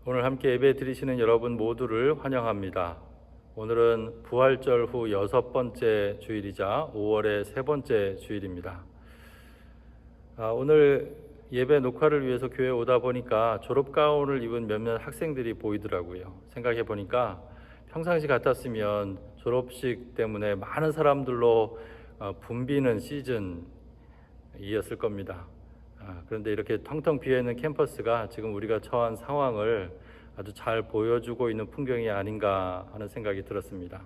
오늘 함께 예배 드리시는 여러분 모두를 환영합니다. 오늘은 부활절 후 6번째 주일이자 5월의 세 번째 주일입니다. 오늘 예배 녹화를 위해서 교회에 오다 보니까 졸업가운을 입은 몇몇 학생들이 보이더라고요. 생각해 보니까 평상시 같았으면 졸업식 때문에 많은 사람들로 붐비는 시즌이었을 겁니다. 그런데 이렇게 텅텅 비어있는 캠퍼스가 지금 우리가 처한 상황을 아주 잘 보여주고 있는 풍경이 아닌가 하는 생각이 들었습니다.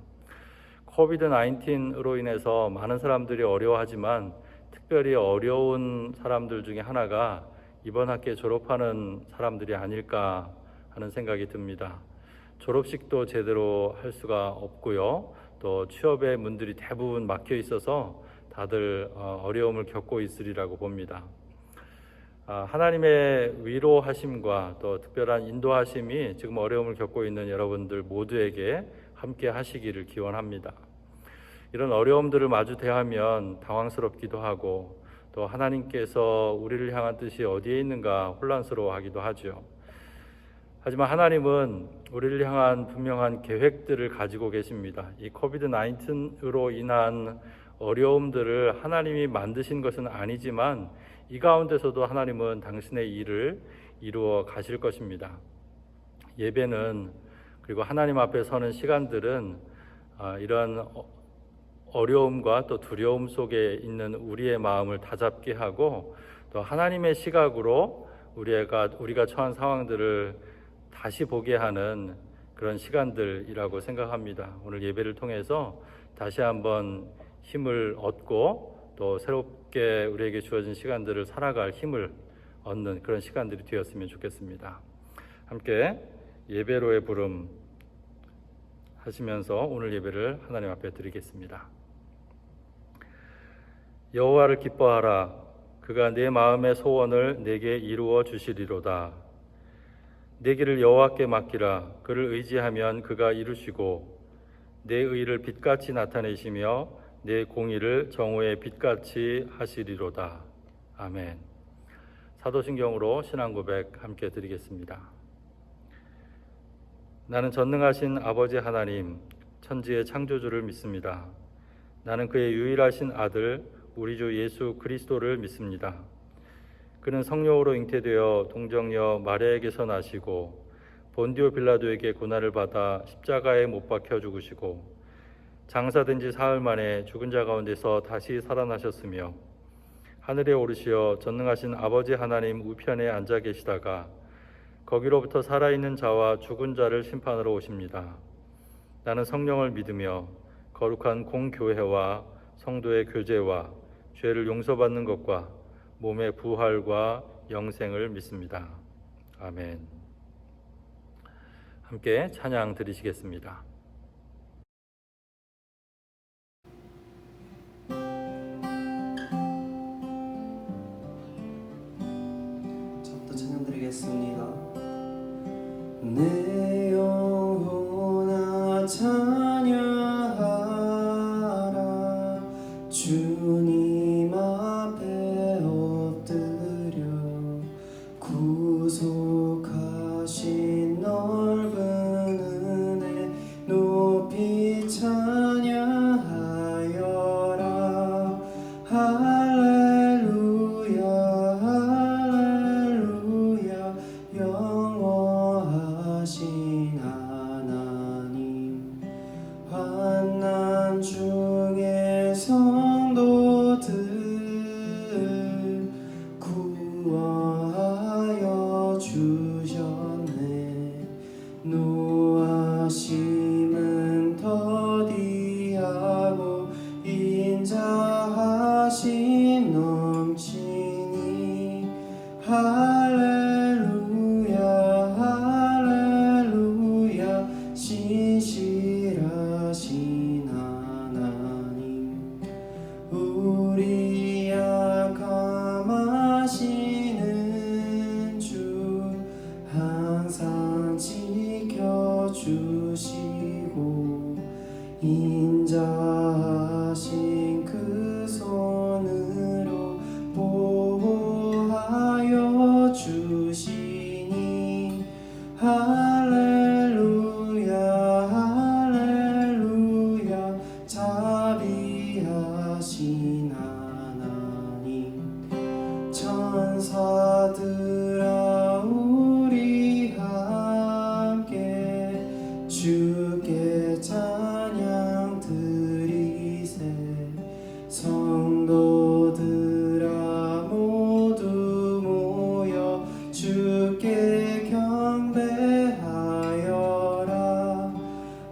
코비드-19으로 인해서 많은 사람들이 어려워하지만 특별히 어려운 사람들 중에 하나가 이번 학기에 졸업하는 사람들이 아닐까 하는 생각이 듭니다. 졸업식도 제대로 할 수가 없고요. 또 취업의 문들이 대부분 막혀 있어서 다들 어려움을 겪고 있으리라고 봅니다. 하나님의 위로하심과 또 특별한 인도하심이 지금 어려움을 겪고 있는 여러분들 모두에게 함께 하시기를 기원합니다. 이런 어려움들을 마주 대하면 당황스럽기도 하고 또 하나님께서 우리를 향한 뜻이 어디에 있는가 혼란스러워하기도 하죠. 하지만 하나님은 우리를 향한 분명한 계획들을 가지고 계십니다. 이 코비드-19으로 인한 어려움들을 하나님이 만드신 것은 아니지만 이 가운데서도 하나님은 당신의 일을 이루어 가실 것입니다. 예배는 그리고 하나님 앞에 서는 시간들은 이런 어려움과 또 두려움 속에 있는 우리의 마음을 다잡게 하고 또 하나님의 시각으로 우리가 처한 상황들을 다시 보게 하는 그런 시간들이라고 생각합니다. 오늘 예배를 통해서 다시 한번 힘을 얻고 또 새롭게 우리에게 주어진 시간들을 살아갈 힘을 얻는 그런 시간들이 되었으면 좋겠습니다. 함께 예배로의 부름 하시면서 오늘 예배를 하나님 앞에 드리겠습니다. 여호와를 기뻐하라. 그가 내 마음의 소원을 내게 이루어 주시리로다. 내 길을 여호와께 맡기라. 그를 의지하면 그가 이루시고 내 의를 빛같이 나타내시며 내 공의를 정오의 빛같이 하시리로다. 아멘. 사도신경으로 신앙고백 함께 드리겠습니다. 나는 전능하신 아버지 하나님, 천지의 창조주를 믿습니다. 나는 그의 유일하신 아들 우리 주 예수 그리스도를 믿습니다. 그는 성령으로 잉태되어 동정녀 마리아에게서 나시고 본디오 빌라도에게 고난을 받아 십자가에 못 박혀 죽으시고 장사된 지 사흘 만에 죽은 자 가운데서 다시 살아나셨으며 하늘에 오르시어 전능하신 아버지 하나님 우편에 앉아 계시다가 거기로부터 살아있는 자와 죽은 자를 심판하러 오십니다. 나는 성령을 믿으며 거룩한 공교회와 성도의 교제와 죄를 용서받는 것과 몸의 부활과 영생을 믿습니다. 아멘. 함께 찬양 드리시겠습니다. 내 영혼아 찬양하라. 주님 앞에 엎드려 구속하신 넓은 은혜 높이 찬양하여라. 할렐루야 할렐루야. 영원하신 하나님, 환난 중에 성도들 구원하여 주셨네. 노하심은 더디하고 인자하심 넘치니 할렐루야 신실하신 하나님, 우리 약함하시는 주 항상 지켜주시고 인자하신 그 손으로 보호하여 주시니 주께 찬양 드리세 성도들아 모두 모여 주께 경배하여라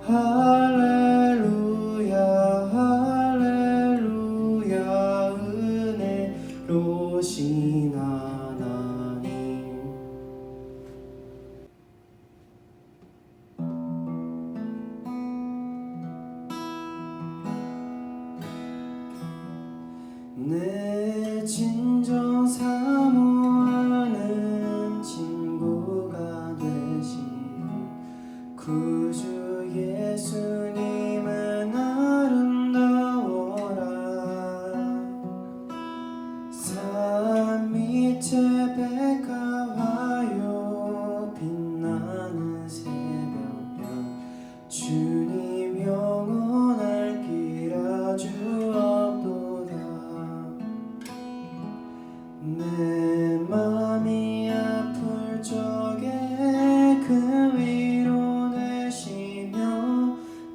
할렐루야 할렐루야 은혜로신 하나님 내 진정 사모하는 친구가 되시는 구주 예수님은 아름다워라 산 밑에 백합화요 빛나는 새벽별 주님 영원할 길 아주옵도다 내 맘이 아플 적에 그 위로 되시며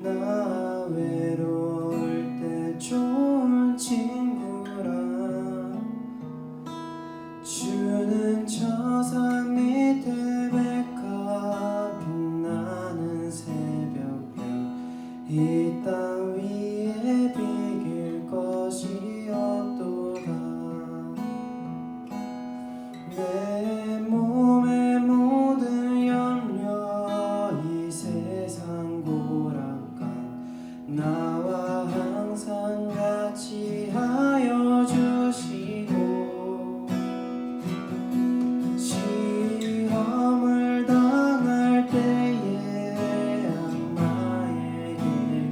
나 외로울 때 좋은 친구라 주는 저 산 밑에 백합 빛나는 새벽별 이 땅 위에 비길 것이 없도다 내 몸의 모든 염려 이 세상 고락간 나와 항상 같이 하여 주시고 시험을 당할 때에 악마에게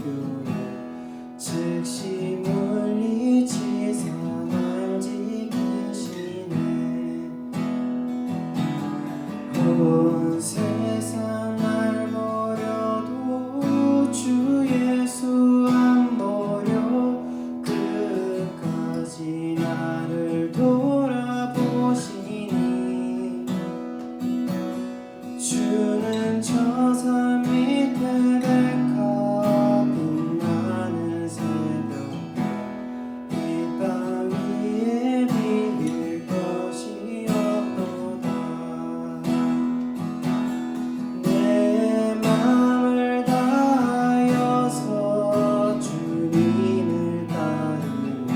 교회 즉시 물리치사 날 지키시네 온 세상 날 버려도 주 예수 안 버려 끝까지 나를 돌아보시니 주는 저 산 밑에 백합 빛나는 새벽 이 땅 위에 비길 것이 없도다 내 맘을 다하여서 주님을 따르며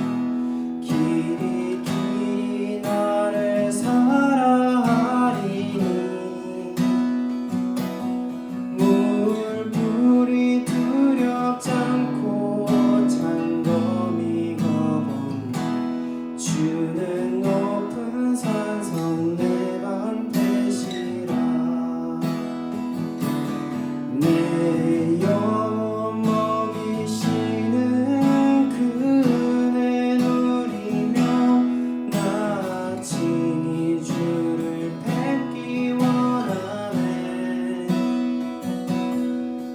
길이 길이 나를 사랑하리니 물불이 두렵지 않고 장검이 겁없네 주는 높은 산성 내 방패시라 내 영혼 먹이시는 그 은혜 누리며 나 친히 주를 뵙기 원하네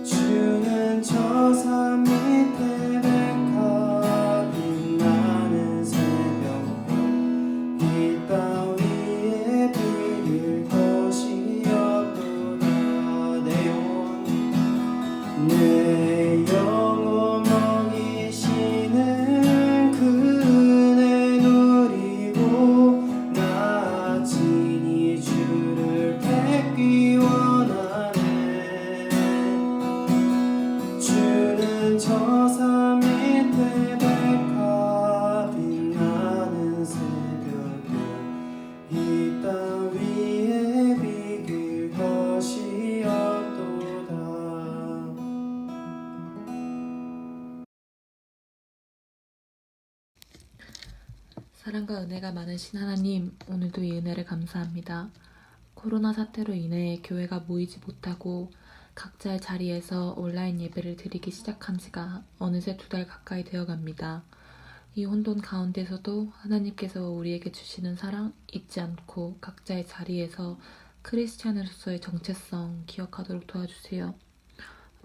주는 저 산 밑에 백합 빛나는 새벽별 이 땅 위에 비길 것이 없도다 내 영혼 먹이시는 그 은혜 누리고 나 친히 주를 뵙기 원하네 주는 저 산 밑에 백합 빛나는 새벽별 이 땅 위에 비길 것이 없도다 사랑과 은혜가 많으신 하나님, 오늘도 이 은혜를 감사합니다. 코로나 사태로 인해 교회가 모이지 못하고 각자의 자리에서 온라인 예배를 드리기 시작한 지가 어느새 2달 가까이 되어갑니다. 이 혼돈 가운데서도 하나님께서 우리에게 주시는 사랑 잊지 않고 각자의 자리에서 크리스찬으로서의 정체성 기억하도록 도와주세요.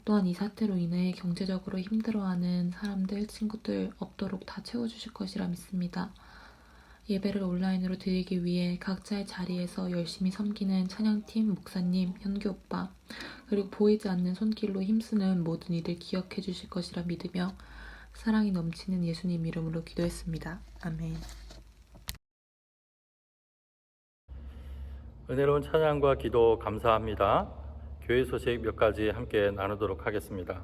또한 이 사태로 인해 경제적으로 힘들어하는 사람들, 친구들 없도록 다 채워주실 것이라 믿습니다. 예배를 온라인으로 드리기 위해 각자의 자리에서 열심히 섬기는 찬양팀, 목사님, 현규 오빠, 그리고 보이지 않는 손길로 힘쓰는 모든 이들 기억해 주실 것이라 믿으며 사랑이 넘치는 예수님 이름으로 기도했습니다. 아멘. 은혜로운 찬양과 기도 감사합니다. 교회 소식 몇 가지 함께 나누도록 하겠습니다.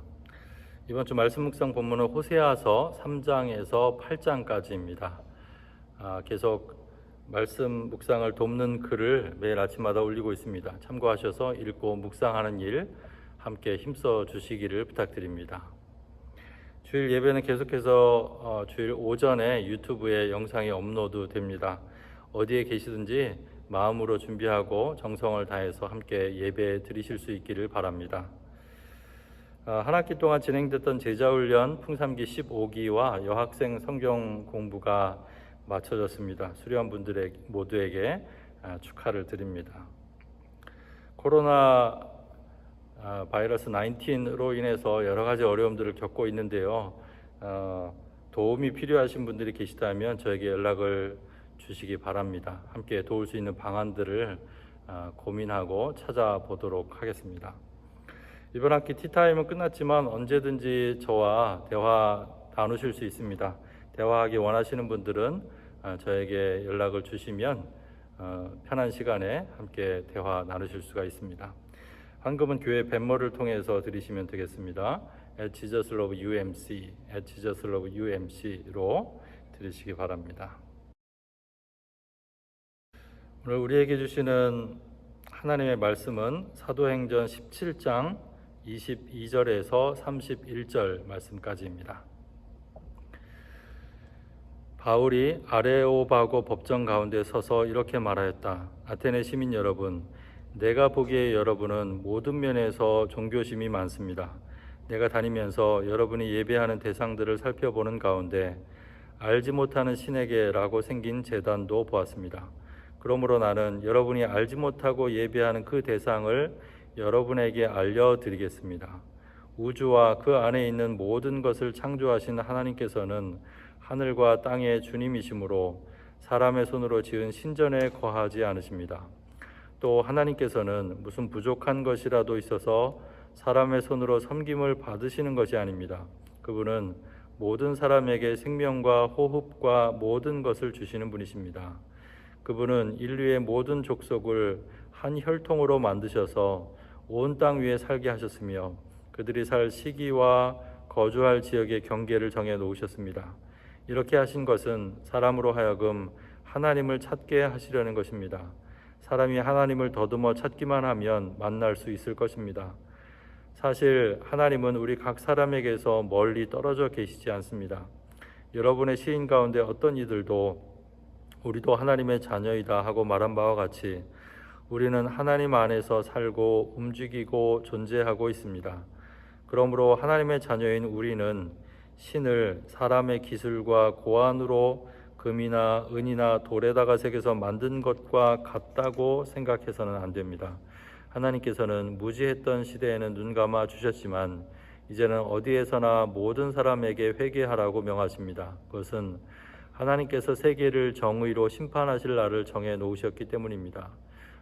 이번 주 말씀 묵상 본문은 호세아서 3장에서 8장까지입니다. 계속 말씀 묵상을 돕는 글을 매일 아침마다 올리고 있습니다. 참고하셔서 읽고 묵상하는 일 함께 힘써 주시기를 부탁드립니다. 주일 예배는 계속해서 주일 오전에 유튜브에 영상이 업로드 됩니다. 어디에 계시든지 마음으로 준비하고 정성을 다해서 함께 예배 드리실 수 있기를 바랍니다. 한 학기 동안 진행됐던 제자훈련 풍삼기 15기와 여학생 성경 공부가 마쳐졌습니다. 수료한 분들의 모두에게 축하를 드립니다. 코로나 바이러스 19로 인해서 여러 가지 어려움들을 겪고 있는데요. 도움이 필요하신 분들이 계시다면 저에게 연락을 주시기 바랍니다. 함께 도울 수 있는 방안들을 고민하고 찾아보도록 하겠습니다. 이번 학기 티타임은 끝났지만 언제든지 저와 대화 나누실 수 있습니다. 대화하기 원하시는 분들은 저에게 연락을 주시면 편한 시간에 함께 대화 나누실 수가 있습니다. 헌금은 교회 뱃머를 통해서 드리시면 되겠습니다. @JesusLoveUMC@JesusLoveUMC로 드리시기 바랍니다. 오늘 우리에게 주시는 하나님의 말씀은 사도행전 17장 22절에서 31절 말씀까지입니다. 바울이 아레오바고 법정 가운데 서서 이렇게 말하였다. 아테네 시민 여러분, 내가 보기에 여러분은 모든 면에서 종교심이 많습니다. 내가 다니면서 여러분이 예배하는 대상들을 살펴보는 가운데 알지 못하는 신에게라고 생긴 제단도 보았습니다. 그러므로 나는 여러분이 알지 못하고 예배하는 그 대상을 여러분에게 알려드리겠습니다. 우주와 그 안에 있는 모든 것을 창조하신 하나님께서는 하늘과 땅의 주님이시므로 사람의 손으로 지은 신전에 거하지 않으십니다. 또 하나님께서는 무슨 부족한 것이라도 있어서 사람의 손으로 섬김을 받으시는 것이 아닙니다. 그분은 모든 사람에게 생명과 호흡과 모든 것을 주시는 분이십니다. 그분은 인류의 모든 족속을 한 혈통으로 만드셔서 온 땅 위에 살게 하셨으며 그들이 살 시기와 거주할 지역의 경계를 정해 놓으셨습니다. 이렇게 하신 것은 사람으로 하여금 하나님을 찾게 하시려는 것입니다. 사람이 하나님을 더듬어 찾기만 하면 만날 수 있을 것입니다. 사실 하나님은 우리 각 사람에게서 멀리 떨어져 계시지 않습니다. 여러분의 시인 가운데 어떤 이들도 우리도 하나님의 자녀이다 하고 말한 바와 같이 우리는 하나님 안에서 살고 움직이고 존재하고 있습니다. 그러므로 하나님의 자녀인 우리는 신을 사람의 기술과 고안으로 금이나 은이나 돌에다가 새겨서 만든 것과 같다고 생각해서는 안 됩니다. 하나님께서는 무지했던 시대에는 눈 감아 주셨지만 이제는 어디에서나 모든 사람에게 회개하라고 명하십니다. 그것은 하나님께서 세계를 정의로 심판하실 날을 정해 놓으셨기 때문입니다.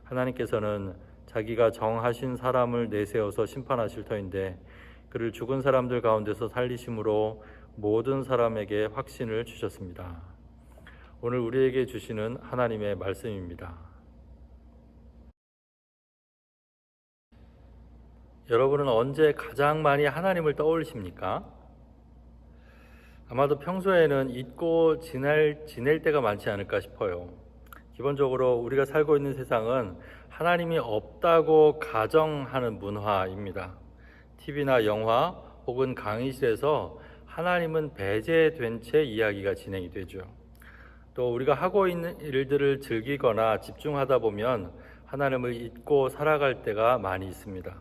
하나님께서는 자기가 정하신 사람을 내세워서 심판하실 터인데 그를 죽은 사람들 가운데서 살리심으로 모든 사람에게 확신을 주셨습니다. 오늘 우리에게 주시는 하나님의 말씀입니다. 여러분은 언제 가장 많이 하나님을 떠올리십니까? 아마도 평소에는 잊고 지낼 때가 많지 않을까 싶어요. 기본적으로 우리가 살고 있는 세상은 하나님이 없다고 가정하는 문화입니다. TV나 영화 혹은 강의실에서 하나님은 배제된 채 이야기가 진행이 되죠. 또 우리가 하고 있는 일들을 즐기거나 집중하다 보면 하나님을 잊고 살아갈 때가 많이 있습니다.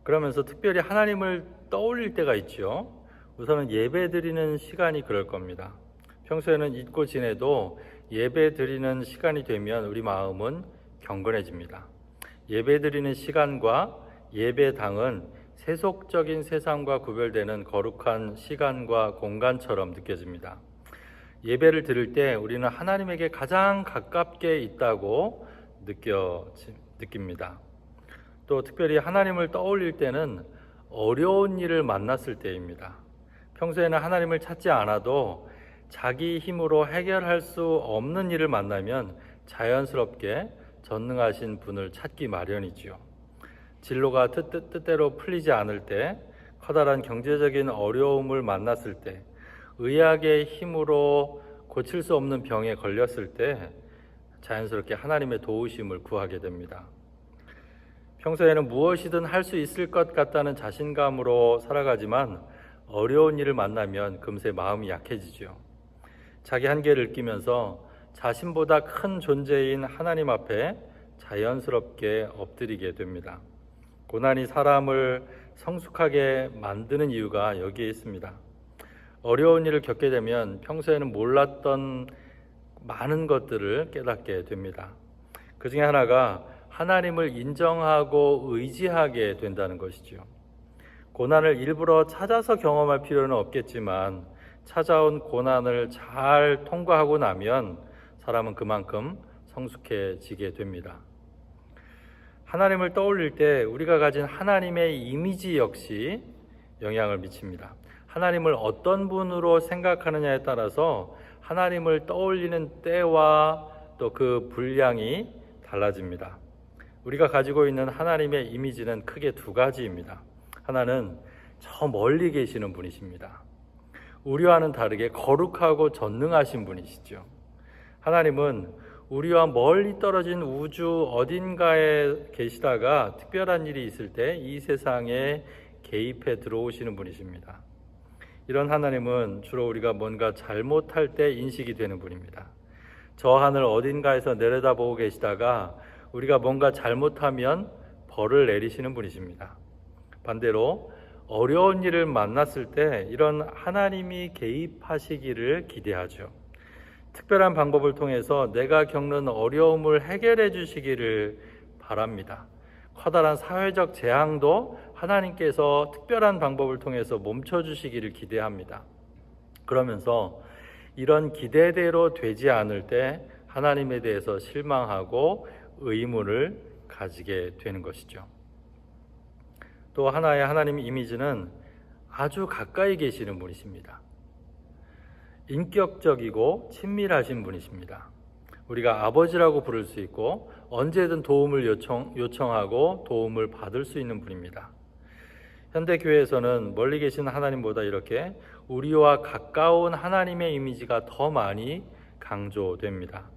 그러면서 특별히 하나님을 떠올릴 때가 있죠. 우선은 예배 드리는 시간이 그럴 겁니다. 평소에는 잊고 지내도 예배 드리는 시간이 되면 우리 마음은 경건해집니다. 예배 드리는 시간과 예배당은 세속적인 세상과 구별되는 거룩한 시간과 공간처럼 느껴집니다. 예배를 드릴 때 우리는 하나님에게 가장 가깝게 있다고 느낍니다. 또 특별히 하나님을 떠올릴 때는 어려운 일을 만났을 때입니다. 평소에는 하나님을 찾지 않아도 자기 힘으로 해결할 수 없는 일을 만나면 자연스럽게 전능하신 분을 찾기 마련이지요. 진로가 뜻대로 풀리지 않을 때, 커다란 경제적인 어려움을 만났을 때, 의학의 힘으로 고칠 수 없는 병에 걸렸을 때 자연스럽게 하나님의 도우심을 구하게 됩니다. 평소에는 무엇이든 할 수 있을 것 같다는 자신감으로 살아가지만 어려운 일을 만나면 금세 마음이 약해지죠. 자기 한계를 느끼면서 자신보다 큰 존재인 하나님 앞에 자연스럽게 엎드리게 됩니다. 고난이 사람을 성숙하게 만드는 이유가 여기에 있습니다. 어려운 일을 겪게 되면 평소에는 몰랐던 많은 것들을 깨닫게 됩니다. 그 중에 하나가 하나님을 인정하고 의지하게 된다는 것이죠. 고난을 일부러 찾아서 경험할 필요는 없겠지만 찾아온 고난을 잘 통과하고 나면 사람은 그만큼 성숙해지게 됩니다. 하나님을 떠올릴 때 우리가 가진 하나님의 이미지 역시 영향을 미칩니다. 하나님을 어떤 분으로 생각하느냐에 따라서 하나님을 떠올리는 때와 또 그 분량이 달라집니다. 우리가 가지고 있는 하나님의 이미지는 크게 두 가지입니다. 하나는 저 멀리 계시는 분이십니다. 우리와는 다르게 거룩하고 전능하신 분이시죠. 하나님은 우리와 멀리 떨어진 우주 어딘가에 계시다가 특별한 일이 있을 때 이 세상에 개입해 들어오시는 분이십니다. 이런 하나님은 주로 우리가 뭔가 잘못할 때 인식이 되는 분입니다. 저 하늘 어딘가에서 내려다보고 계시다가 우리가 뭔가 잘못하면 벌을 내리시는 분이십니다. 반대로 어려운 일을 만났을 때 이런 하나님이 개입하시기를 기대하죠. 특별한 방법을 통해서 내가 겪는 어려움을 해결해 주시기를 바랍니다. 커다란 사회적 재앙도 하나님께서 특별한 방법을 통해서 멈춰주시기를 기대합니다. 그러면서 이런 기대대로 되지 않을 때 하나님에 대해서 실망하고 의문을 가지게 되는 것이죠. 또 하나의 하나님 이미지는 아주 가까이 계시는 분이십니다. 인격적이고 친밀하신 분이십니다. 우리가 아버지라고 부를 수 있고 언제든 도움을 요청하고 도움을 받을 수 있는 분입니다. 현대교회에서는 멀리 계신 하나님보다 이렇게 우리와 가까운 하나님의 이미지가 더 많이 강조됩니다.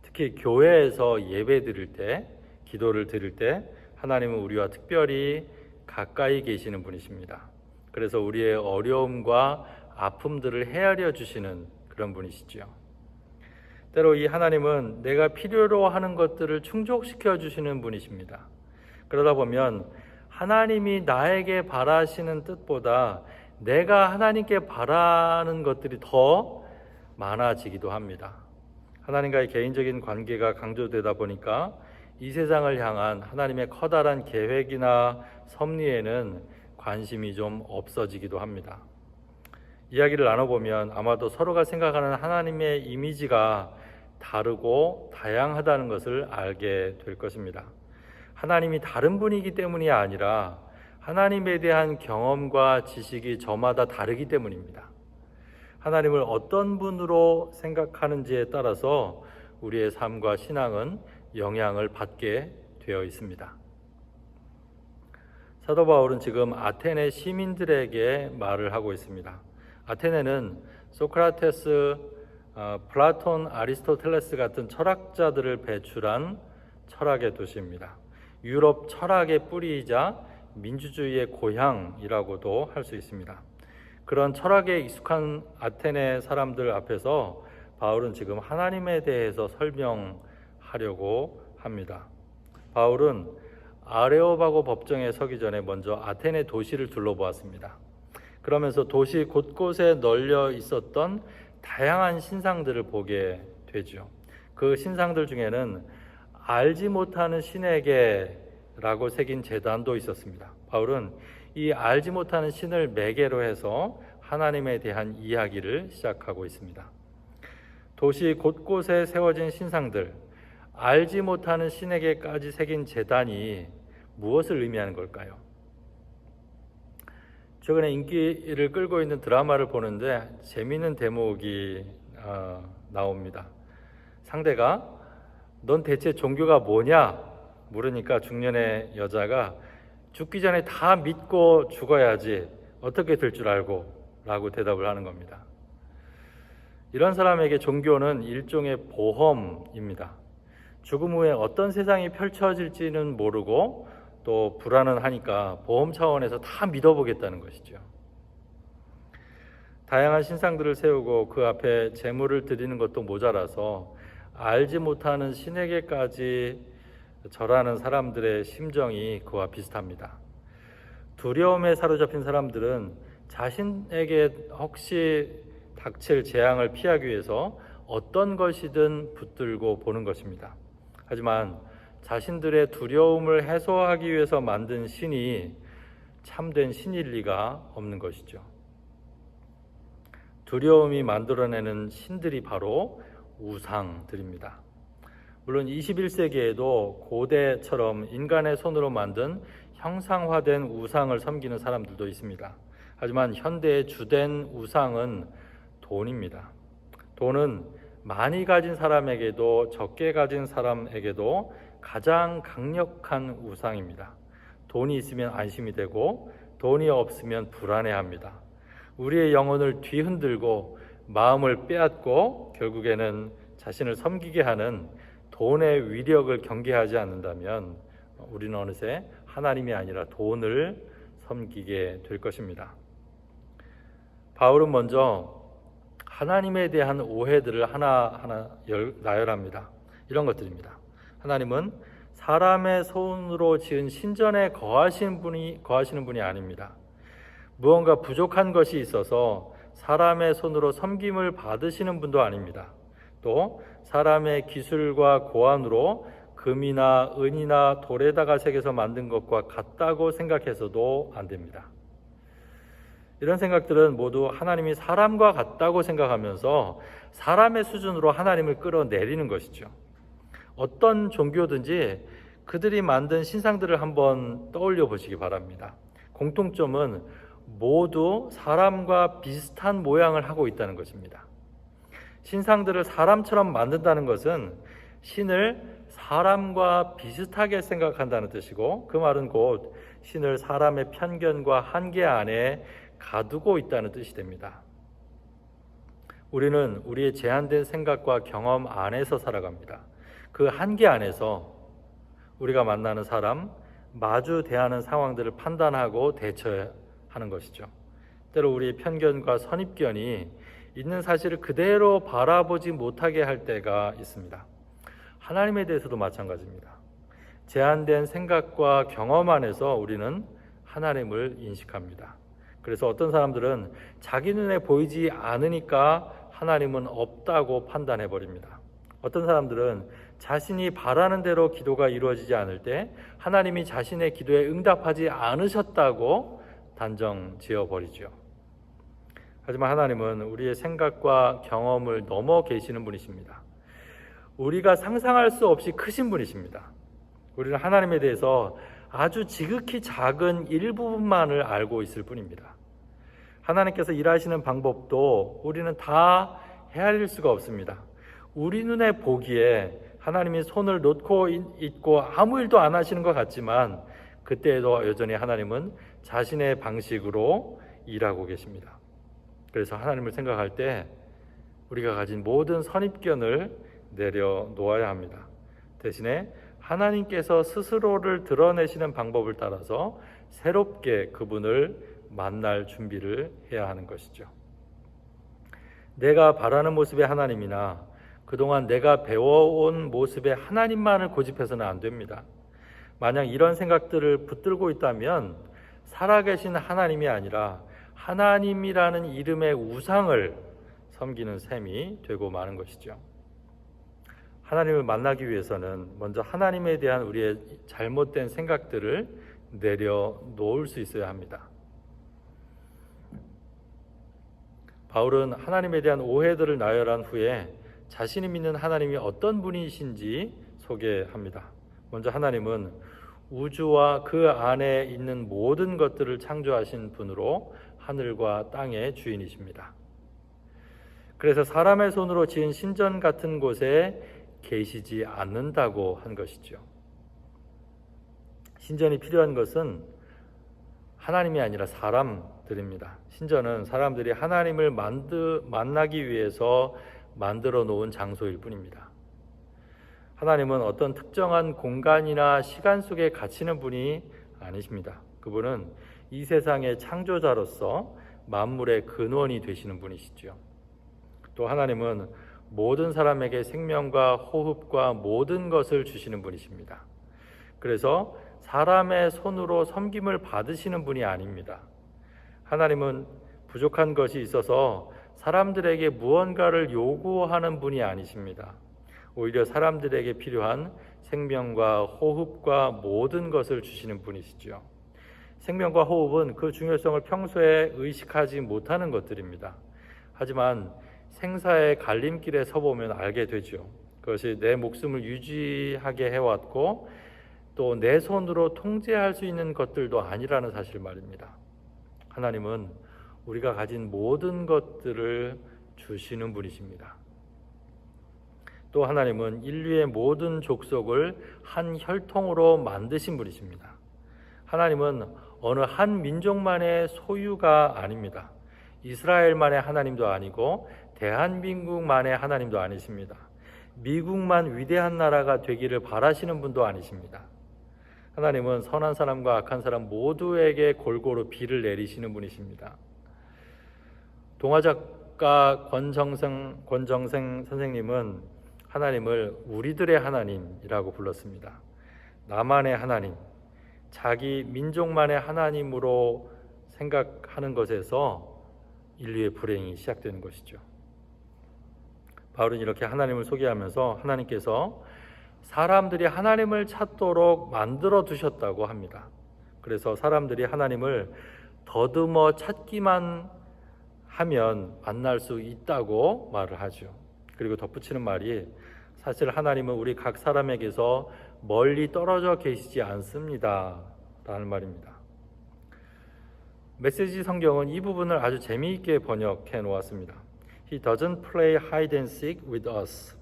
특히 교회에서 예배 드릴 때, 기도를 드릴 때 하나님은 우리와 특별히 가까이 계시는 분이십니다. 그래서 우리의 어려움과 아픔들을 헤아려 주시는 그런 분이시죠. 때로 이 하나님은 내가 필요로 하는 것들을 충족시켜 주시는 분이십니다. 그러다 보면 하나님이 나에게 바라시는 뜻보다 내가 하나님께 바라는 것들이 더 많아지기도 합니다. 하나님과의 개인적인 관계가 강조되다 보니까 이 세상을 향한 하나님의 커다란 계획이나 섭리에는 관심이 좀 없어지기도 합니다. 이야기를 나눠보면 아마도 서로가 생각하는 하나님의 이미지가 다르고 다양하다는 것을 알게 될 것입니다. 하나님이 다른 분이기 때문이 아니라 하나님에 대한 경험과 지식이 저마다 다르기 때문입니다. 하나님을 어떤 분으로 생각하는지에 따라서 우리의 삶과 신앙은 영향을 받게 되어 있습니다. 사도 바울은 지금 아테네 시민들에게 말을 하고 있습니다. 아테네는 소크라테스, 플라톤, 아리스토텔레스 같은 철학자들을 배출한 철학의 도시입니다. 유럽 철학의 뿌리이자 민주주의의 고향이라고도 할 수 있습니다. 그런 철학에 익숙한 아테네 사람들 앞에서 바울은 지금 하나님에 대해서 설명하려고 합니다. 바울은 아레오바고 법정에 서기 전에 먼저 아테네 도시를 둘러보았습니다. 그러면서 도시 곳곳에 널려 있었던 다양한 신상들을 보게 되죠. 그 신상들 중에는 알지 못하는 신에게라고 새긴 제단도 있었습니다. 바울은 이 알지 못하는 신을 매개로 해서 하나님에 대한 이야기를 시작하고 있습니다. 도시 곳곳에 세워진 신상들, 알지 못하는 신에게까지 새긴 제단이 무엇을 의미하는 걸까요? 최근에 인기를 끌고 있는 드라마를 보는데 재미있는 대목이 나옵니다. 상대가 넌 대체 종교가 뭐냐? 물으니까 중년의 여자가 죽기 전에 다 믿고 죽어야지 어떻게 될 줄 알고 라고 대답을 하는 겁니다. 이런 사람에게 종교는 일종의 보험입니다. 죽음 후에 어떤 세상이 펼쳐질지는 모르고 또 불안은 하니까 보험 차원에서 다 믿어보겠다는 것이죠. 다양한 신상들을 세우고 그 앞에 제물을 드리는 것도 모자라서 알지 못하는 신에게까지 절하는 사람들의 심정이 그와 비슷합니다. 두려움에 사로잡힌 사람들은 자신에게 혹시 닥칠 재앙을 피하기 위해서 어떤 것이든 붙들고 보는 것입니다. 하지만 자신들의 두려움을 해소하기 위해서 만든 신이 참된 신일 리가 없는 것이죠. 두려움이 만들어내는 신들이 바로 우상들입니다. 물론 21세기에도 고대처럼 인간의 손으로 만든 형상화된 우상을 섬기는 사람들도 있습니다. 하지만 현대의 주된 우상은 돈입니다. 돈은 많이 가진 사람에게도 적게 가진 사람에게도 가장 강력한 우상입니다. 돈이 있으면 안심이 되고 돈이 없으면 불안해합니다. 우리의 영혼을 뒤흔들고 마음을 빼앗고 결국에는 자신을 섬기게 하는 돈의 위력을 경계하지 않는다면 우리는 어느새 하나님이 아니라 돈을 섬기게 될 것입니다. 바울은 먼저 하나님에 대한 오해들을 하나하나 나열합니다. 이런 것들입니다. 하나님은 사람의 손으로 지은 신전에 거하시는 분이 아닙니다. 무언가 부족한 것이 있어서 사람의 손으로 섬김을 받으시는 분도 아닙니다. 또 사람의 기술과 고안으로 금이나 은이나 돌에다가 새겨서 만든 것과 같다고 생각해서도 안 됩니다. 이런 생각들은 모두 하나님이 사람과 같다고 생각하면서 사람의 수준으로 하나님을 끌어내리는 것이죠. 어떤 종교든지 그들이 만든 신상들을 한번 떠올려 보시기 바랍니다. 공통점은 모두 사람과 비슷한 모양을 하고 있다는 것입니다. 신상들을 사람처럼 만든다는 것은 신을 사람과 비슷하게 생각한다는 뜻이고, 그 말은 곧 신을 사람의 편견과 한계 안에 가두고 있다는 뜻이 됩니다. 우리는 우리의 제한된 생각과 경험 안에서 살아갑니다. 그 한계 안에서 우리가 만나는 사람, 마주 대하는 상황들을 판단하고 대처하는 것이죠. 때로 우리의 편견과 선입견이 있는 사실을 그대로 바라보지 못하게 할 때가 있습니다. 하나님에 대해서도 마찬가지입니다. 제한된 생각과 경험 안에서 우리는 하나님을 인식합니다. 그래서 어떤 사람들은 자기 눈에 보이지 않으니까 하나님은 없다고 판단해 버립니다. 어떤 사람들은 자신이 바라는 대로 기도가 이루어지지 않을 때 하나님이 자신의 기도에 응답하지 않으셨다고 단정 지어 버리죠. 하지만 하나님은 우리의 생각과 경험을 넘어 계시는 분이십니다. 우리가 상상할 수 없이 크신 분이십니다. 우리는 하나님에 대해서 아주 지극히 작은 일부분만을 알고 있을 뿐입니다. 하나님께서 일하시는 방법도 우리는 다 헤아릴 수가 없습니다. 우리 눈에 보기에 하나님이 손을 놓고 있고 아무 일도 안 하시는 것 같지만 그때에도 여전히 하나님은 자신의 방식으로 일하고 계십니다. 그래서 하나님을 생각할 때 우리가 가진 모든 선입견을 내려놓아야 합니다. 대신에 하나님께서 스스로를 드러내시는 방법을 따라서 새롭게 그분을 만날 준비를 해야 하는 것이죠. 내가 바라는 모습의 하나님이나 그동안 내가 배워온 모습의 하나님만을 고집해서는 안 됩니다. 만약 이런 생각들을 붙들고 있다면 살아계신 하나님이 아니라 하나님이라는 이름의 우상을 섬기는 셈이 되고 마는 것이죠. 하나님을 만나기 위해서는 먼저 하나님에 대한 우리의 잘못된 생각들을 내려놓을 수 있어야 합니다. 바울은 하나님에 대한 오해들을 나열한 후에 자신이 믿는 하나님이 어떤 분이신지 소개합니다. 먼저 하나님은 우주와 그 안에 있는 모든 것들을 창조하신 분으로 하늘과 땅의 주인이십니다. 그래서 사람의 손으로 지은 신전 같은 곳에 계시지 않는다고 한 것이죠. 신전이 필요한 것은 하나님이 아니라 사람들입니다. 신전은 사람들이 하나님을 만나기 위해서 만들어 놓은 장소일 뿐입니다. 하나님은 어떤 특정한 공간이나 시간 속에 갇히는 분이 아니십니다. 그분은 이 세상의 창조자로서 만물의 근원이 되시는 분이시죠. 또 하나님은 모든 사람에게 생명과 호흡과 모든 것을 주시는 분이십니다. 그래서 사람의 손으로 섬김을 받으시는 분이 아닙니다. 하나님은 부족한 것이 있어서 사람들에게 무언가를 요구하는 분이 아니십니다. 오히려 사람들에게 필요한 생명과 호흡과 모든 것을 주시는 분이시죠. 생명과 호흡은 그 중요성을 평소에 의식하지 못하는 것들입니다. 하지만 생사의 갈림길에 서보면 알게 되죠. 그것이 내 목숨을 유지하게 해왔고 또 내 손으로 통제할 수 있는 것들도 아니라는 사실 말입니다. 하나님은 우리가 가진 모든 것들을 주시는 분이십니다. 또 하나님은 인류의 모든 족속을 한 혈통으로 만드신 분이십니다. 하나님은 어느 한 민족만의 소유가 아닙니다. 이스라엘만의 하나님도 아니고 대한민국만의 하나님도 아니십니다. 미국만 위대한 나라가 되기를 바라시는 분도 아니십니다. 하나님은 선한 사람과 악한 사람 모두에게 골고루 비를 내리시는 분이십니다. 동화작가 권정생 선생님은 하나님을 우리들의 하나님이라고 불렀습니다. 나만의 하나님, 자기 민족만의 하나님으로 생각하는 것에서 인류의 불행이 시작되는 것이죠. 바울은 이렇게 하나님을 소개하면서 하나님께서 사람들이 하나님을 찾도록 만들어 두셨다고 합니다. 그래서 사람들이 하나님을 더듬어 찾기만 하면 만날 수 있다고 말을 하죠. 그리고 덧붙이는 말이 사실 하나님은 우리 각 사람에게서 멀리 떨어져 계시지 않습니다 라는 말입니다. 메시지 성경은 이 부분을 아주 재미있게 번역해 놓았습니다. He doesn't play hide and seek with us.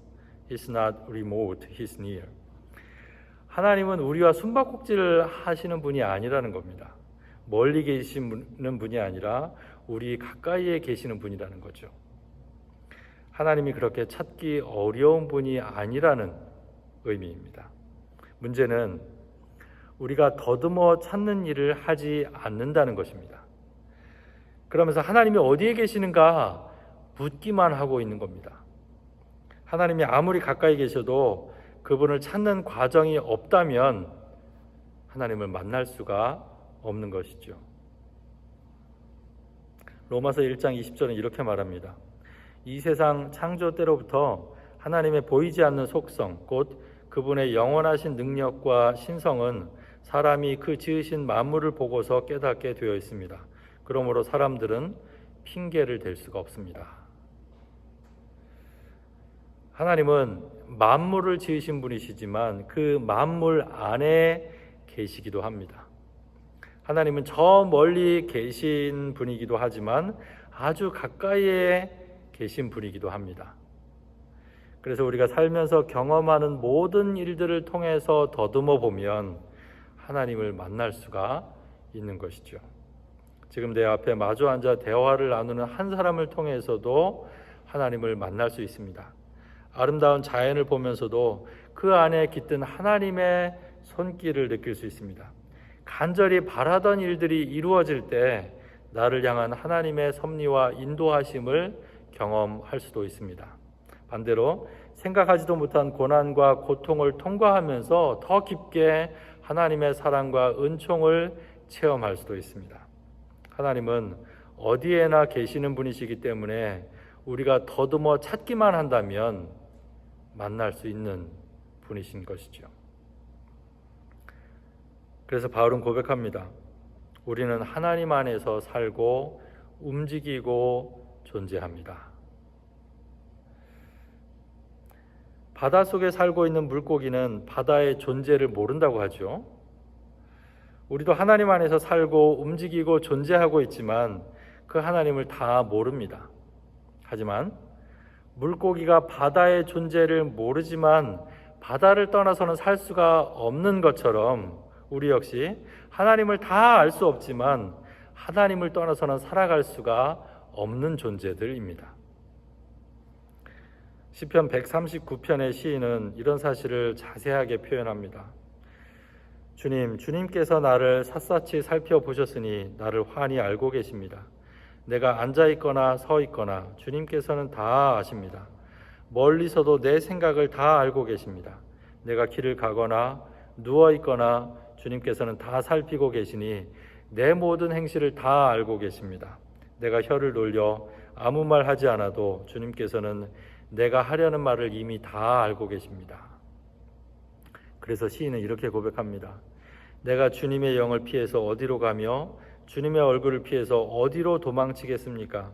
He's not remote, he's near. 하나님은 우리와 숨바꼭질을 하시는 분이 아니라는 겁니다. 멀리 계시는 분이 아니라 우리 가까이에 계시는 분이라는 거죠. 하나님이 그렇게 찾기 어려운 분이 아니라는 의미입니다. 문제는 우리가 더듬어 찾는 일을 하지 않는다는 것입니다. 그러면서 하나님이 어디에 계시는가 묻기만 하고 있는 겁니다. 하나님이 아무리 가까이 계셔도 그분을 찾는 과정이 없다면 하나님을 만날 수가 없는 것이죠. 로마서 1장 20절은 이렇게 말합니다. 이 세상 창조 때로부터 하나님의 보이지 않는 속성, 곧 그분의 영원하신 능력과 신성은 사람이 그 지으신 만물을 보고서 깨닫게 되어 있습니다. 그러므로 사람들은 핑계를 댈 수가 없습니다. 하나님은 만물을 지으신 분이시지만 그 만물 안에 계시기도 합니다. 하나님은 저 멀리 계신 분이기도 하지만 아주 가까이에 계신 분이기도 합니다. 그래서 우리가 살면서 경험하는 모든 일들을 통해서 더듬어 보면 하나님을 만날 수가 있는 것이죠. 지금 내 앞에 마주 앉아 대화를 나누는 한 사람을 통해서도 하나님을 만날 수 있습니다. 아름다운 자연을 보면서도 그 안에 깃든 하나님의 손길을 느낄 수 있습니다. 간절히 바라던 일들이 이루어질 때 나를 향한 하나님의 섭리와 인도하심을 경험할 수도 있습니다. 반대로 생각하지도 못한 고난과 고통을 통과하면서 더 깊게 하나님의 사랑과 은총을 체험할 수도 있습니다. 하나님은 어디에나 계시는 분이시기 때문에 우리가 더듬어 찾기만 한다면 만날 수 있는 분이신 것이죠. 그래서 바울은 고백합니다. 우리는 하나님 안에서 살고 움직이고 존재합니다. 바닷속에 살고 있는 물고기는 바다의 존재를 모른다고 하죠. 우리도 하나님 안에서 살고 움직이고 존재하고 있지만 그 하나님을 다 모릅니다. 하지만 물고기가 바다의 존재를 모르지만 바다를 떠나서는 살 수가 없는 것처럼 우리 역시 하나님을 다 알 수 없지만 하나님을 떠나서는 살아갈 수가 없는 존재들입니다. 시편 139편의 시인은 이런 사실을 자세하게 표현합니다. 주님께서 나를 샅샅이 살펴보셨으니 나를 환히 알고 계십니다. 내가 앉아있거나 서있거나 주님께서는 다 아십니다. 멀리서도 내 생각을 다 알고 계십니다. 내가 길을 가거나 누워있거나 주님께서는 다 살피고 계시니 내 모든 행실을 다 알고 계십니다. 내가 혀를 놀려 아무 말 하지 않아도 주님께서는 내가 하려는 말을 이미 다 알고 계십니다. 그래서 시인은 이렇게 고백합니다. 내가 주님의 영을 피해서 어디로 가며 주님의 얼굴을 피해서 어디로 도망치겠습니까?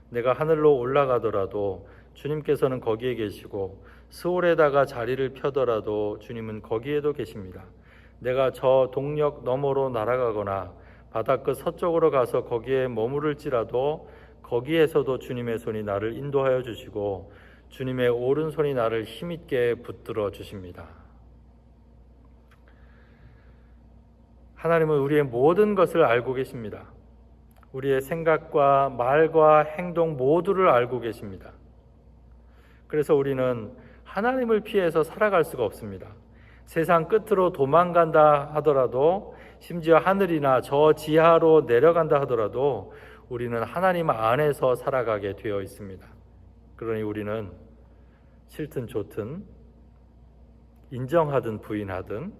내가 하늘로 올라가더라도 주님께서는 거기에 계시고 스올에다가 자리를 펴더라도 주님은 거기에도 계십니다. 내가 저 동력 너머로 날아가거나 바닷끝 서쪽으로 가서 거기에 머무를지라도 거기에서도 주님의 손이 나를 인도하여 주시고 주님의 오른손이 나를 힘있게 붙들어 주십니다. 하나님은 우리의 모든 것을 알고 계십니다. 우리의 생각과 말과 행동 모두를 알고 계십니다. 그래서 우리는 하나님을 피해서 살아갈 수가 없습니다. 세상 끝으로 도망간다 하더라도, 심지어 하늘이나 저 지하로 내려간다 하더라도 우리는 하나님 안에서 살아가게 되어 있습니다. 그러니 우리는 싫든 좋든, 인정하든 부인하든,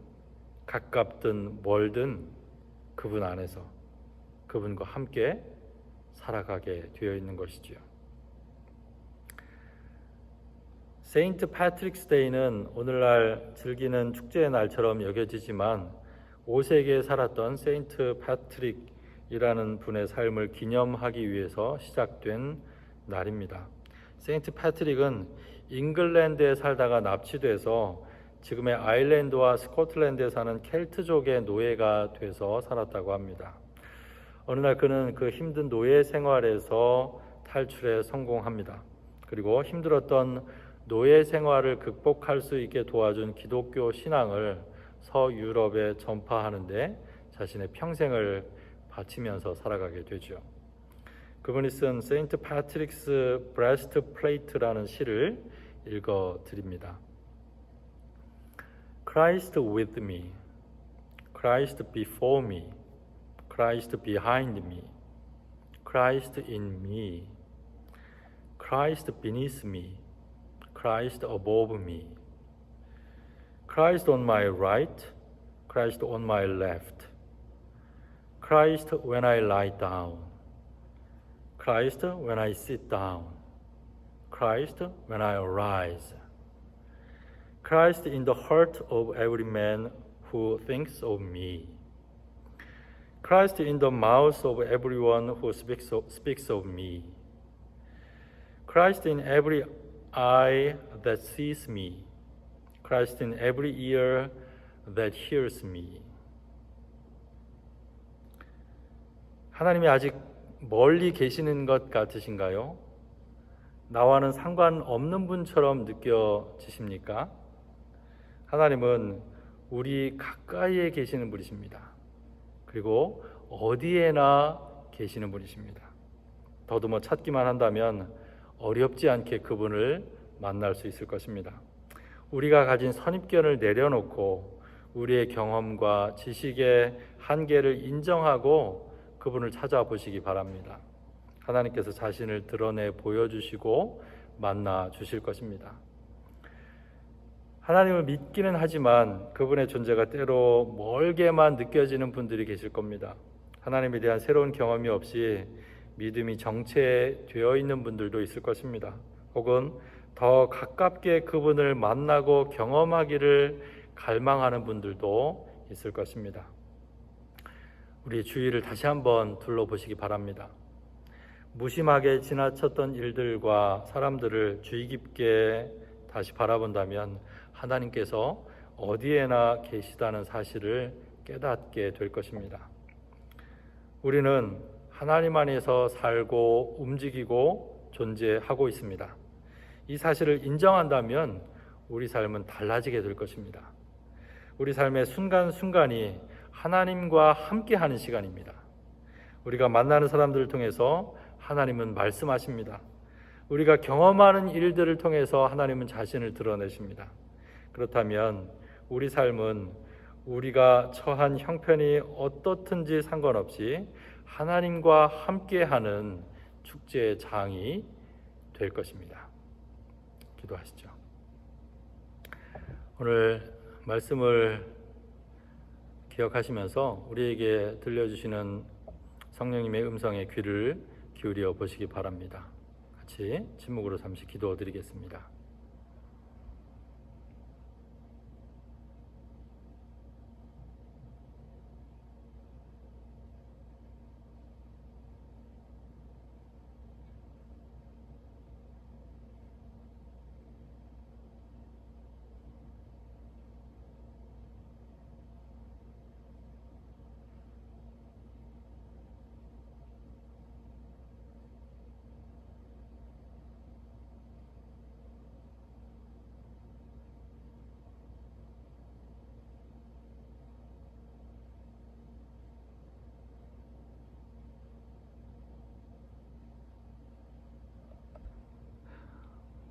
가깝든 멀든 그분 안에서 그분과 함께 살아가게 되어 있는 것이지요. 세인트 패트릭스 데이는 오늘날 즐기는 축제의 날처럼 여겨지지만 5세기에 살았던 세인트 패트릭이라는 분의 삶을 기념하기 위해서 시작된 날입니다. 세인트 패트릭은 잉글랜드에 살다가 납치돼서 지금의 아일랜드와 스코틀랜드에 사는 켈트족의 노예가 돼서 살았다고 합니다. 어느 날 그는 그 힘든 노예 생활에서 탈출에 성공합니다. 그리고 힘들었던 노예 생활을 극복할 수 있게 도와준 기독교 신앙을 서유럽에 전파하는데 자신의 평생을 바치면서 살아가게 되죠. 그분이 쓴 세인트 패트릭스 브레스트 플레이트라는 시를 읽어드립니다. Christ with me, Christ before me, Christ behind me, Christ in me, Christ beneath me, Christ above me, Christ on my right, Christ on my left, Christ when I lie down, Christ when I sit down, Christ when I arise, Christ in the heart of every man who thinks of me, Christ in the mouth of everyone who speaks of me, Christ in every eye that sees me, Christ in every ear that hears me. 하나님이 아직 멀리 계시는 것 같으신가요? 나와는 상관없는 분처럼 느껴지십니까? 하나님은 우리 가까이에 계시는 분이십니다. 그리고 어디에나 계시는 분이십니다. 더듬어 찾기만 한다면 어렵지 않게 그분을 만날 수 있을 것입니다. 우리가 가진 선입견을 내려놓고 우리의 경험과 지식의 한계를 인정하고 그분을 찾아보시기 바랍니다. 하나님께서 자신을 드러내 보여주시고 만나 주실 것입니다. 하나님을 믿기는 하지만 그분의 존재가 때로 멀게만 느껴지는 분들이 계실 겁니다. 하나님에 대한 새로운 경험이 없이 믿음이 정체되어 있는 분들도 있을 것입니다. 혹은 더 가깝게 그분을 만나고 경험하기를 갈망하는 분들도 있을 것입니다. 우리 주위를 다시 한번 둘러보시기 바랍니다. 무심하게 지나쳤던 일들과 사람들을 주의 깊게 다시 바라본다면 하나님께서 어디에나 계시다는 사실을 깨닫게 될 것입니다. 우리는 하나님 안에서 살고 움직이고 존재하고 있습니다. 이 사실을 인정한다면 우리 삶은 달라지게 될 것입니다. 우리 삶의 순간순간이 하나님과 함께하는 시간입니다. 우리가 만나는 사람들을 통해서 하나님은 말씀하십니다. 우리가 경험하는 일들을 통해서 하나님은 자신을 드러내십니다. 그렇다면 우리 삶은 우리가 처한 형편이 어떻든지 상관없이 하나님과 함께하는 축제의 장이 될 것입니다. 기도하시죠. 오늘 말씀을 기억하시면서 우리에게 들려주시는 성령님의 음성에 귀를 기울여 보시기 바랍니다. 같이 침묵으로 잠시 기도드리겠습니다.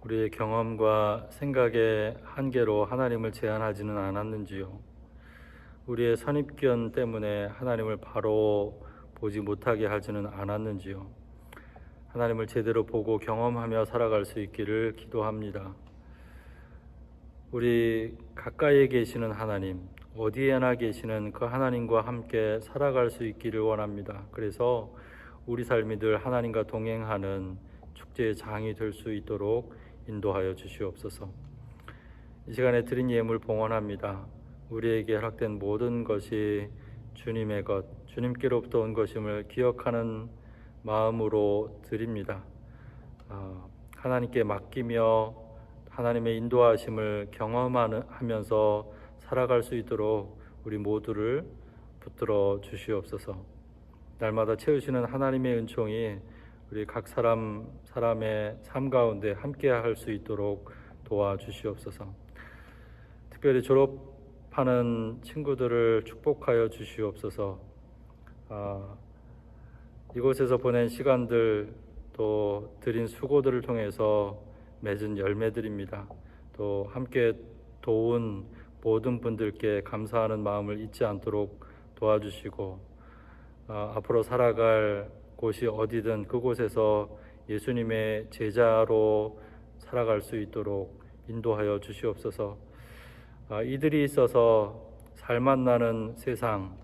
우리의 경험과 생각의 한계로 하나님을 제한하지는 않았는지요? 우리의 선입견 때문에 하나님을 바로 보지 못하게 하지는 않았는지요? 하나님을 제대로 보고 경험하며 살아갈 수 있기를 기도합니다. 우리 가까이에 계시는 하나님, 어디에나 계시는 그 하나님과 함께 살아갈 수 있기를 원합니다. 그래서 우리 삶이 늘 하나님과 동행하는 축제의 장이 될 수 있도록 인도하여 주시옵소서. 이 시간에 드린 예물 봉헌합니다. 우리에게 허락된 모든 것이 주님의 것, 주님께로부터 온 것임을 기억하는 마음으로 드립니다. 하나님께 맡기며 하나님의 인도하심을 경험하면서 살아갈 수 있도록 우리 모두를 붙들어 주시옵소서. 날마다 채우시는 하나님의 은총이 우리 각 사람의 삶 가운데 함께 할 수 있도록 도와주시옵소서. 특별히 졸업하는 친구들을 축복하여 주시옵소서. 이곳에서 보낸 시간들 또 드린 수고들을 통해서 맺은 열매들입니다. 또 함께 도운 모든 분들께 감사하는 마음을 잊지 않도록 도와주시고 앞으로 살아갈 곳이 어디든 그곳에서 예수님의 제자로 살아갈 수 있도록 인도하여 주시옵소서. 이들이 있어서 살맛 나는 세상,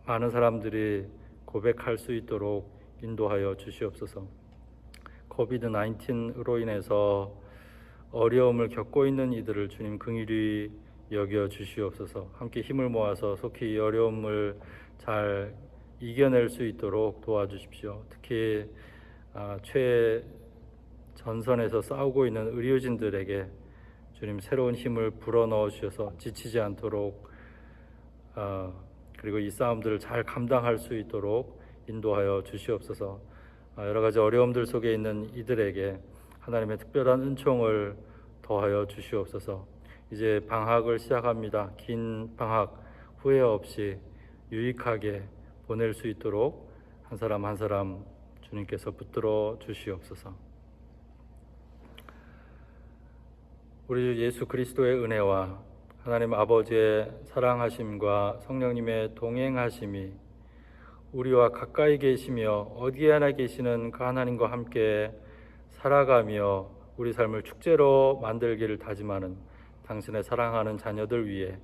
많은 사람들이 고백할 수 있도록 인도하여 주시옵소서. 코비드-19로 인해서 어려움을 겪고 있는 이들을 주님 긍휼히 여겨 주시옵소서. 함께 힘을 모아서 속히 이 어려움을 잘 이겨낼 수 있도록 도와주십시오. 특히 최전선에서 싸우고 있는 의료진들에게 주님 새로운 힘을 불어넣어 주셔서 지치지 않도록 그리고 이 싸움들을 잘 감당할 수 있도록 인도하여 주시옵소서. 여러 가지 어려움들 속에 있는 이들에게 하나님의 특별한 은총을 더하여 주시옵소서. 이제 방학을 시작합니다. 긴 방학 후회 없이 유익하게 보낼 수 있도록 한 사람 한 사람 주님께서 붙들어 주시옵소서. 우리 주 예수 그리스도의 은혜와 하나님 아버지의 사랑하심과 성령님의 동행하심이 우리와 가까이 계시며 어디에나 계시는 그 하나님과 함께 살아가며 우리 삶을 축제로 만들기를 다짐하는 당신의 사랑하는 자녀들 위해,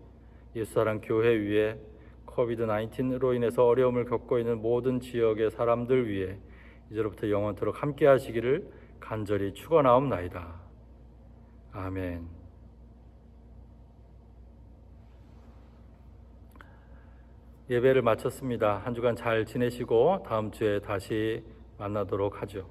예수사랑 교회 위에, 코비드-19로 인해서 어려움을 겪고 있는 모든 지역의 사람들 위해 이제로부터 영원토록 함께 하시기를 간절히 축원하옵나이다. 아멘. 예배를 마쳤습니다. 한 주간 잘 지내시고 다음 주에 다시 만나도록 하죠.